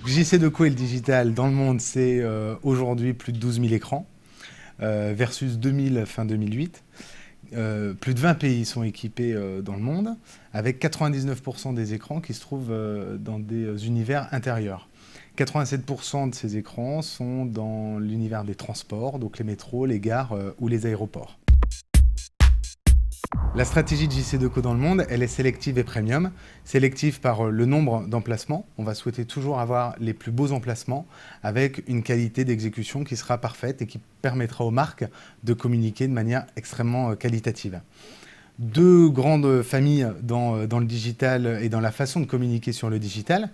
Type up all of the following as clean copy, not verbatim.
JCDecaux et le digital dans le monde, c'est aujourd'hui plus de 12 000 écrans, versus 2000 fin 2008. Plus de 20 pays sont équipés dans le monde, avec 99% des écrans qui se trouvent dans des univers intérieurs. 87% de ces écrans sont dans l'univers des transports, donc les métros, les gares ou les aéroports. La stratégie de JCDecaux dans le monde, elle est sélective et premium. Sélective par le nombre d'emplacements. On va souhaiter toujours avoir les plus beaux emplacements avec une qualité d'exécution qui sera parfaite et qui permettra aux marques de communiquer de manière extrêmement qualitative. Deux grandes familles dans le digital et dans la façon de communiquer sur le digital.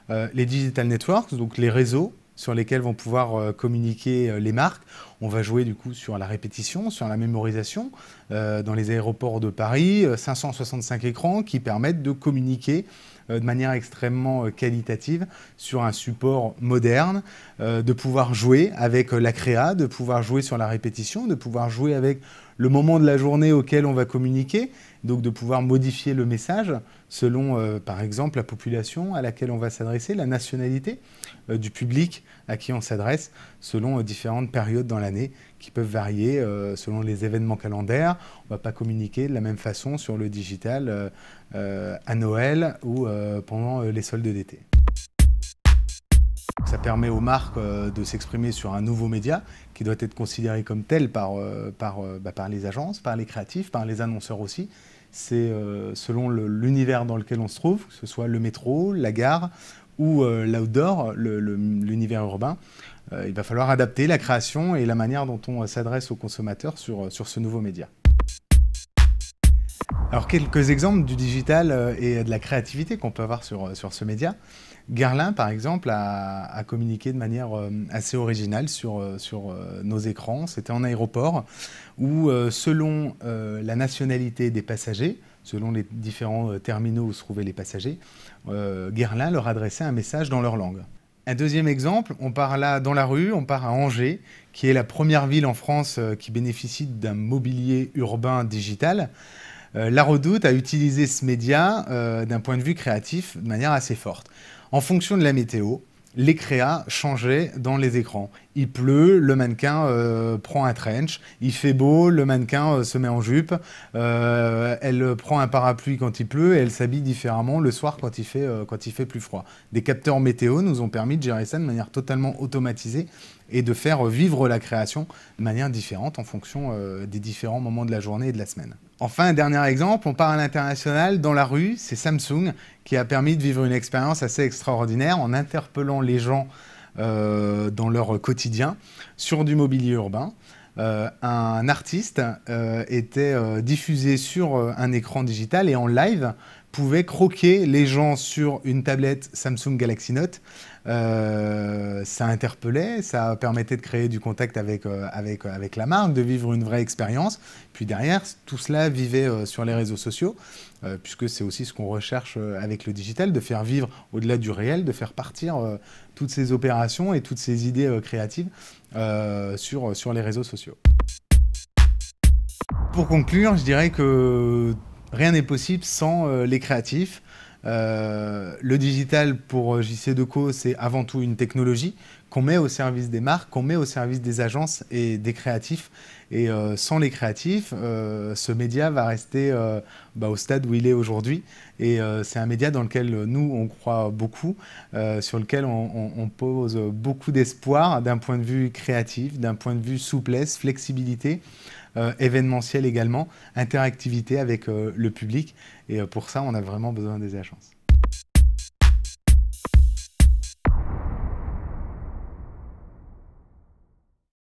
Les digital networks, donc les réseaux sur lesquels vont pouvoir communiquer les marques. On va jouer du coup sur la répétition, sur la mémorisation. Dans les aéroports de Paris, 565 écrans qui permettent de communiquer de manière extrêmement qualitative sur un support moderne, de pouvoir jouer avec la créa, de pouvoir jouer sur la répétition, de pouvoir jouer avec le moment de la journée auquel on va communiquer, donc de pouvoir modifier le message selon, par exemple, la population à laquelle on va s'adresser, la nationalité du public à qui on s'adresse, selon différentes périodes dans l'année qui peuvent varier selon les événements calendaires. On ne va pas communiquer de la même façon sur le digital à Noël ou pendant les soldes d'été. Ça permet aux marques de s'exprimer sur un nouveau média qui doit être considéré comme tel par les agences, par les créatifs, par les annonceurs aussi. C'est selon l'univers dans lequel on se trouve, que ce soit le métro, la gare ou l'outdoor, l'univers urbain. Il va falloir adapter la création et la manière dont on s'adresse aux consommateurs sur ce nouveau média. Alors, quelques exemples du digital et de la créativité qu'on peut avoir sur ce média. Guerlain, par exemple, a communiqué de manière assez originale sur nos écrans. C'était en aéroport où, selon la nationalité des passagers, selon les différents terminaux où se trouvaient les passagers, Guerlain leur adressait un message dans leur langue. Un deuxième exemple, on part là dans la rue, on part à Angers, qui est la première ville en France qui bénéficie d'un mobilier urbain digital. La Redoute a utilisé ce média d'un point de vue créatif de manière assez forte. En fonction de la météo, les créas changeaient dans les écrans. Il pleut, le mannequin prend un trench. Il fait beau, le mannequin se met en jupe. Elle prend un parapluie quand il pleut et elle s'habille différemment le soir quand il fait plus froid. Des capteurs météo nous ont permis de gérer ça de manière totalement automatisée et de faire vivre la création de manière différente en fonction des différents moments de la journée et de la semaine. Enfin, un dernier exemple, on part à l'international, dans la rue, c'est Samsung qui a permis de vivre une expérience assez extraordinaire en interpellant les gens dans leur quotidien sur du mobilier urbain. Un artiste était diffusé sur un écran digital et en live pouvait croquer les gens sur une tablette Samsung Galaxy Note. Ça interpellait, ça permettait de créer du contact avec la marque, de vivre une vraie expérience. Puis derrière, tout cela vivait sur les réseaux sociaux, puisque c'est aussi ce qu'on recherche avec le digital, de faire vivre au-delà du réel, de faire partir toutes ces opérations et toutes ces idées créatives sur les réseaux sociaux. Pour conclure, je dirais que rien n'est possible sans les créatifs. Le digital pour JCDecaux, c'est avant tout une technologie qu'on met au service des marques, qu'on met au service des agences et des créatifs. Et sans les créatifs, ce média va rester au stade où il est aujourd'hui. Et c'est un média dans lequel nous, on croit beaucoup, sur lequel on pose beaucoup d'espoir d'un point de vue créatif, d'un point de vue souplesse, flexibilité, événementiel également, interactivité avec le public. Et pour ça, on a vraiment besoin des agences.